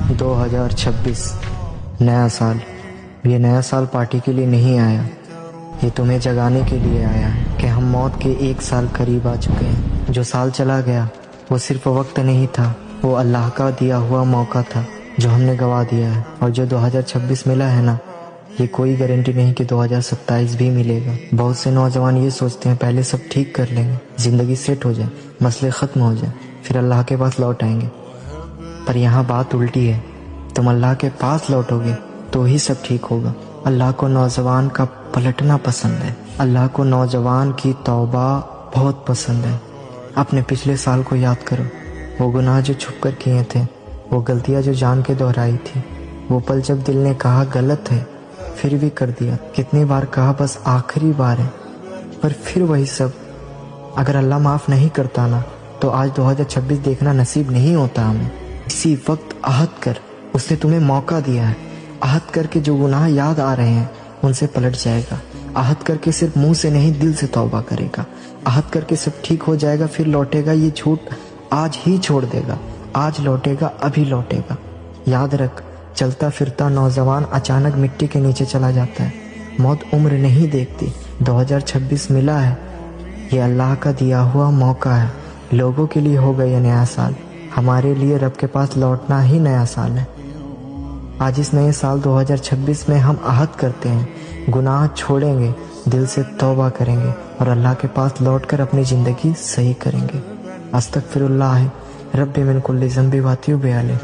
2026 नया साल। ये नया साल पार्टी के लिए नहीं आया, ये तुम्हें जगाने के लिए आया है कि हम मौत के 1 साल करीब आ चुके हैं। जो साल चला गया वो सिर्फ वक्त नहीं था, वो अल्लाह का दिया हुआ मौका था जो हमने गवा दिया है। और जो 2026 मिला है ना, ये कोई गारंटी नहीं कि 2027 भी मिलेगा। बहुत से नौजवान ये सोचते हैं पहले सब ठीक कर लेंगे, जिंदगी सेट हो जाए, मसले ख़त्म हो जाए, फिर अल्लाह के पास लौट आएंगे। पर यहाँ बात उल्टी है, तुम अल्लाह के पास लौटोगे तो ही सब ठीक होगा। अल्लाह को नौजवान का पलटना पसंद है, अल्लाह को नौजवान की तौबा बहुत पसंद है। अपने पिछले साल को याद करो, वो गुनाह जो छुप कर किए थे, वो गलतियाँ जो जान के दोहराई थी, वो पल जब दिल ने कहा गलत है फिर भी कर दिया। कितनी बार कहा बस आखिरी बार है, पर फिर वही सब। अगर अल्लाह माफ़ नहीं करता ना, तो आज 2026 देखना नसीब नहीं होता हमें। इसी वक्त आहद कर, उसने तुम्हें मौका दिया है। आहद करके जो गुनाह याद आ रहे हैं उनसे पलट जाएगा। आहद करके सिर्फ मुंह से नहीं दिल से तौबा करेगा। आहद करके सब ठीक हो जाएगा, फिर लौटेगा। ये झूठ आज ही छोड़ देगा, आज लौटेगा, अभी लौटेगा। याद रख, चलता फिरता नौजवान अचानक मिट्टी के नीचे चला जाता है। मौत उम्र नहीं देखती। 2026 मिला है, ये अल्लाह का दिया हुआ मौका है। लोगों के लिए होगा ये नया साल, हमारे लिए रब के पास लौटना ही नया साल है। आज इस नए साल 2026 में हम आहद करते हैं, गुनाह छोड़ेंगे, दिल से तौबा करेंगे और अल्लाह के पास लौटकर अपनी ज़िंदगी सही करेंगे। अस्तगफिरुल्लाह रब्बी मिन कुल्ली ज़ंबी व अतूबु इलैह।